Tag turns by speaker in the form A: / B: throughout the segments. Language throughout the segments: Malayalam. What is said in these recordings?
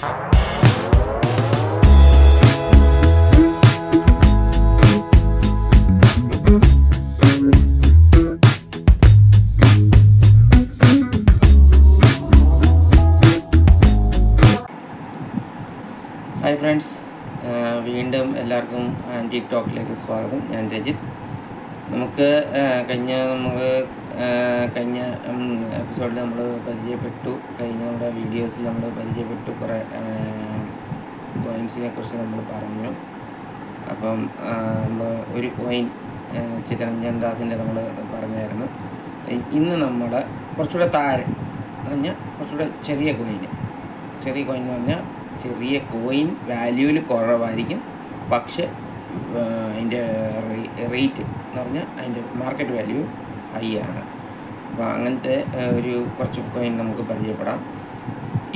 A: ഹായ് ഫ്രണ്ട്സ്, വീണ്ടും എല്ലാവർക്കും ആൻറ്റിക് ടോക്കിലേക്ക് സ്വാഗതം. ഞാൻ രജിത്ത്. നമുക്ക് കഴിഞ്ഞ എപ്പിസോഡിൽ നമ്മൾ പരിചയപ്പെട്ടു, നമ്മുടെ വീഡിയോസിൽ നമ്മൾ പരിചയപ്പെട്ടു കുറേ കോയിൻസിനെ കുറിച്ച് നമ്മൾ പറഞ്ഞു. അപ്പം നമ്മൾ ഒരു കോയിൻ ചിത്രരഞ്ജൻദാസിൻ്റെ നമ്മൾ പറഞ്ഞായിരുന്നു. ഇന്ന് നമ്മൾ കുറച്ചുകൂടെ താഴെ എന്ന് പറഞ്ഞാൽ കുറച്ചുകൂടെ ചെറിയ കോയിൻ എന്ന് പറഞ്ഞാൽ ചെറിയ കോയിൻ വാല്യൂവിൽ കുറവായിരിക്കും, പക്ഷെ അതിൻ്റെ റേറ്റ് എന്ന് പറഞ്ഞാൽ അതിൻ്റെ മാർക്കറ്റ് വാല്യൂ ഹൈ ആണ്. അപ്പോൾ അങ്ങനത്തെ കുറച്ച് കോയിൻ നമുക്ക് പരിചയപ്പെടാം.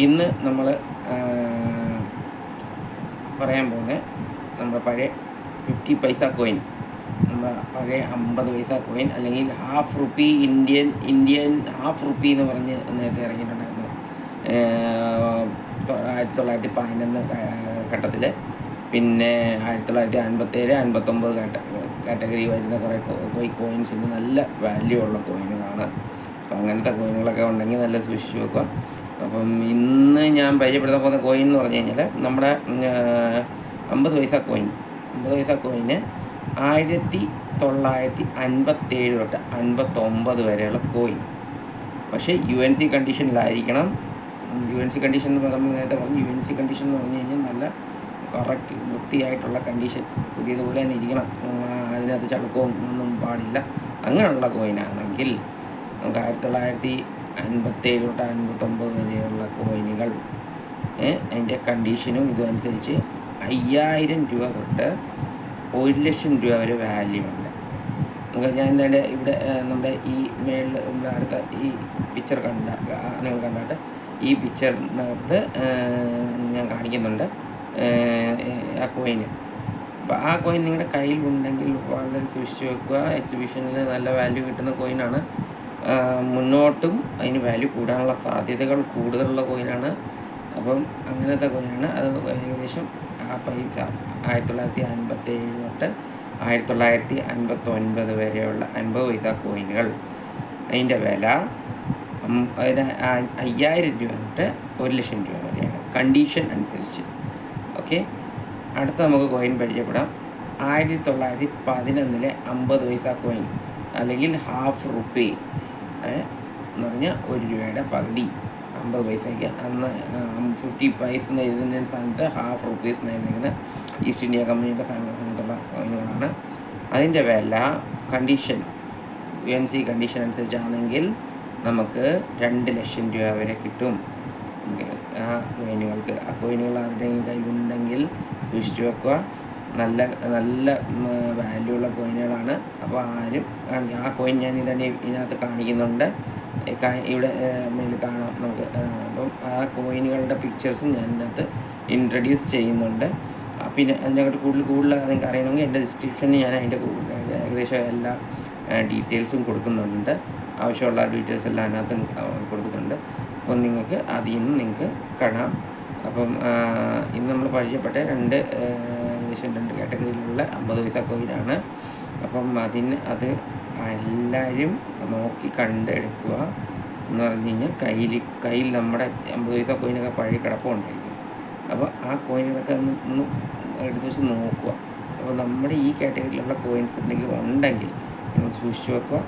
A: ഇന്ന് നമ്മൾ പറയാൻ പോകുന്നത് നമ്മുടെ പഴയ 50 പൈസ കോയിൻ, നമ്മുടെ പഴയ 50 പൈസ കോയിൻ, അല്ലെങ്കിൽ half rupee, Indian half rupee എന്ന് പറഞ്ഞ് നേരത്തെ ഇറങ്ങിയിട്ടുണ്ടായിരുന്നു 1911 ഘട്ടത്തിൽ. പിന്നെ 1957, 1959 കാറ്റഗറി വരുന്ന കുറേ കോയിൻസിന് നല്ല വാല്യൂ ഉള്ള കോയിനുകളാണ്. അപ്പം അങ്ങനത്തെ കോയിനുകളൊക്കെ ഉണ്ടെങ്കിൽ നല്ല സൂക്ഷിച്ച് വെക്കുക. അപ്പം ഇന്ന് ഞാൻ പരിചയപ്പെടുത്താൻ പോകുന്ന കോയിൻ എന്ന് പറഞ്ഞു കഴിഞ്ഞാൽ നമ്മുടെ 50 പൈസ കോയിന് 1957 തൊട്ട് 59 വരെയുള്ള കോയിൻ. പക്ഷേ UNC കണ്ടീഷനിലായിരിക്കണം. UNC കണ്ടീഷൻ എന്ന് നമ്മൾ നേരത്തെ പറഞ്ഞു. UNC കണ്ടീഷൻ എന്ന് പറഞ്ഞു കഴിഞ്ഞാൽ നല്ല കറക്റ്റ് വൃത്തിയായിട്ടുള്ള കണ്ടീഷൻ, പുതിയതുപോലെ തന്നെ ഇരിക്കണം. അതിനകത്ത് ചളുക്കവും ഒന്നും പാടില്ല. അങ്ങനെയുള്ള കോയിനാണെങ്കിൽ നമുക്ക് 1957 തൊട്ട് 59 വരെയുള്ള കോയിനുകൾ അതിൻ്റെ കണ്ടീഷനും ഇതനുസരിച്ച് 5000 രൂപ തൊട്ട് 1,00,000 രൂപ വരെ വാല്യൂ ഉണ്ട്. നമുക്ക് ഞാൻ ഇവിടെ നമ്മുടെ ഈ മേളിൽ നമ്മുടെ അടുത്ത ഈ പിക്ചർ നിങ്ങൾ കണ്ടിട്ട് ഈ പിക്ചറിനകത്ത് ഞാൻ കാണിക്കുന്നുണ്ട് ആ കോയിന്. അപ്പോൾ ആ കോയിൻ നിങ്ങളുടെ കയ്യിലുണ്ടെങ്കിൽ വളരെ സൂക്ഷിച്ച് വെക്കുക. എക്സിബിഷനിൽ നല്ല വാല്യൂ കിട്ടുന്ന കോയിനാണ്. മുന്നോട്ടും അതിന് വാല്യൂ കൂടാനുള്ള സാധ്യതകൾ കൂടുതലുള്ള കോയിനാണ്. അപ്പം അങ്ങനത്തെ കോയിനാണ്. അത് ഏകദേശം ആ പൈസ 1957 തൊട്ട് 1959 വരെയുള്ള 50 പൈസ കോയിനുകൾ, അതിൻ്റെ വില 5000 രൂപ തൊട്ട് 1,00,000 രൂപ വരെയാണ്, കണ്ടീഷൻ അനുസരിച്ച്. ഓക്കെ, അടുത്ത നമുക്ക് കോയിൻ പരിചയപ്പെടാം. 1911 50 പൈസ കോയിൻ, അല്ലെങ്കിൽ ഹാഫ് റുപ്പി എന്ന് പറഞ്ഞാൽ 1 രൂപയുടെ പകുതി. 50 പൈസയ്ക്ക് അന്ന് 50 പൈസ എന്ന് എഴുതുന്ന സ്ഥാനത്ത് ഹാഫ് റുപ്പീസ് എന്ന് എഴുതുന്നത് ഈസ്റ്റ് ഇന്ത്യ കമ്പനിയുടെ സമയത്തുള്ള കോയിനുകളാണ്. അതിൻ്റെ വില കണ്ടീഷൻ UNC കണ്ടീഷൻ അനുസരിച്ചാണെങ്കിൽ നമുക്ക് 2,00,000 രൂപ വരെ കിട്ടും ആ കോയിനുകൾക്ക്. ആ കോയിനുകൾ ആരുടെയും കയ്യിലുണ്ടെങ്കിൽ സൂക്ഷിച്ചു വെക്കുക. നല്ല വാല്യൂ ഉള്ള കോയിനുകളാണ്. അപ്പോൾ ആരും ആ കോയിൻ ഞാൻ ഇതിനകത്ത് കാണിക്കുന്നുണ്ട്, ഇവിടെ മേളിൽ കാണാം നമുക്ക്. അപ്പം ആ കോയിനുകളുടെ പിക്ചേഴ്സും ഞാൻ ഇതിനകത്ത് ഇൻട്രൊഡ്യൂസ് ചെയ്യുന്നുണ്ട്. പിന്നെ അതിനകത്ത് കൂടുതൽ നിങ്ങൾക്ക് അറിയണമെങ്കിൽ എൻ്റെ ഡിസ്ക്രിപ്ഷനിൽ ഞാൻ അതിൻ്റെ ഏകദേശം എല്ലാ ഡീറ്റെയിൽസും കൊടുക്കുന്നുണ്ട്. ആവശ്യമുള്ള ഡീറ്റെയിൽസ് എല്ലാം അതിനകത്തും കൊടുക്കുന്നുണ്ട്. അപ്പോൾ നിങ്ങൾക്ക് അതിൽ നിന്ന് നിങ്ങൾക്ക് കാണാം. അപ്പം ഇന്ന് നമ്മൾ പരിചയപ്പെട്ട ഏകദേശം 2 കാറ്റഗറിയിലുള്ള 50 പൈസ കോയിനാണ്. അപ്പം അത് എല്ലാവരും നോക്കി കണ്ടെടുക്കുക. എന്ന് പറഞ്ഞു കഴിഞ്ഞാൽ കയ്യിൽ നമ്മുടെ 50 പൈസ കോയിനൊക്കെ പഴയ കിടപ്പുണ്ടായിരിക്കും. അപ്പോൾ ആ കോയിനുകളൊക്കെ ഒന്ന് എടുത്ത് വെച്ച് നോക്കുക. അപ്പോൾ നമ്മുടെ ഈ കാറ്റഗറിയിലുള്ള കോയിൻസ് എന്തെങ്കിലും ഉണ്ടെങ്കിൽ നിങ്ങൾ സൂക്ഷിച്ച് വെക്കുക.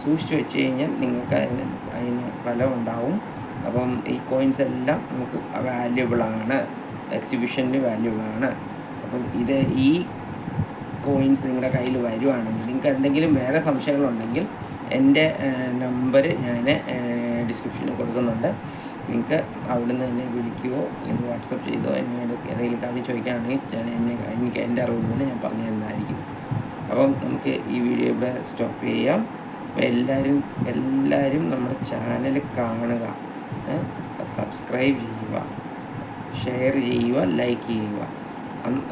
A: സൂക്ഷിച്ച് വെച്ച് കഴിഞ്ഞാൽ നിങ്ങൾക്ക് അതിന് ഫലം ഉണ്ടാവും. അപ്പം ഈ കോയിൻസ് എല്ലാം നമുക്ക് വാല്യുബിളാണ്, എക്സിബിഷനിൽ വാല്യുബിളാണ്. അപ്പം ഈ കോയിൻസ് നിങ്ങളുടെ കയ്യിൽ വരുവാണെങ്കിൽ, നിങ്ങൾക്ക് എന്തെങ്കിലും വേറെ സംശയങ്ങളുണ്ടെങ്കിൽ എൻ്റെ നമ്പർ ഞാൻ ഡിസ്ക്രിപ്ഷനിൽ കൊടുക്കുന്നുണ്ട്. നിങ്ങൾക്ക് അവിടുന്ന് തന്നെ വിളിക്കുകയോ അല്ലെങ്കിൽ വാട്സപ്പ് ചെയ്തോ എന്നോട് ഏതെങ്കിലും കാര്യം ചോദിക്കുകയാണെങ്കിൽ എനിക്ക് എൻ്റെ അറിവ് പോലെ ഞാൻ പറഞ്ഞു തരുന്നതായിരിക്കും. അപ്പം നമുക്ക് ഈ വീഡിയോ ഇവിടെ സ്റ്റോപ്പ് ചെയ്യാം. അപ്പോൾ എല്ലാവരും നമ്മുടെ ചാനൽ കാണുക, സബ്സ്ക്രൈബ് ചെയ്യുക, ഷെയർ ചെയ്യുക, ലൈക്ക് ചെയ്യുക,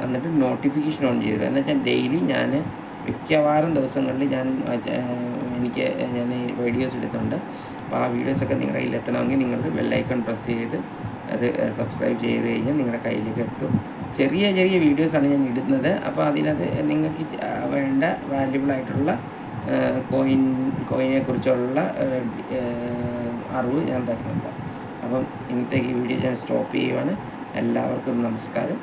A: എന്നിട്ട് നോട്ടിഫിക്കേഷൻ ഓൺ ചെയ്യുക. എന്ന് വെച്ചാൽ ഡെയിലി ഞാൻ മിക്കവാറും ദിവസങ്ങളിൽ ഞാൻ വീഡിയോസ് ഇടുന്നുണ്ട്. അപ്പോൾ ആ വീഡിയോസൊക്കെ നിങ്ങളുടെ കയ്യിൽ എത്തണമെങ്കിൽ നിങ്ങൾ ബെല്ലൈക്കൺ പ്രസ് ചെയ്ത് അത് സബ്സ്ക്രൈബ് ചെയ്ത് കഴിഞ്ഞാൽ നിങ്ങളുടെ കയ്യിലേക്ക് എത്തും. ചെറിയ ചെറിയ വീഡിയോസാണ് ഞാൻ ഇടുന്നത്. അപ്പോൾ അതിനകത്ത് നിങ്ങൾക്ക് വേണ്ട വാല്യുബിൾ ആയിട്ടുള്ള കോയിനെക്കുറിച്ചുള്ള അറിവ് ഞാൻ തരുന്നുണ്ട്. അപ്പം ഇന്നത്തെ ഈ വീഡിയോ ഞാൻ സ്റ്റോപ്പ് ചെയ്യുവാണ്. എല്ലാവർക്കും നമസ്കാരം.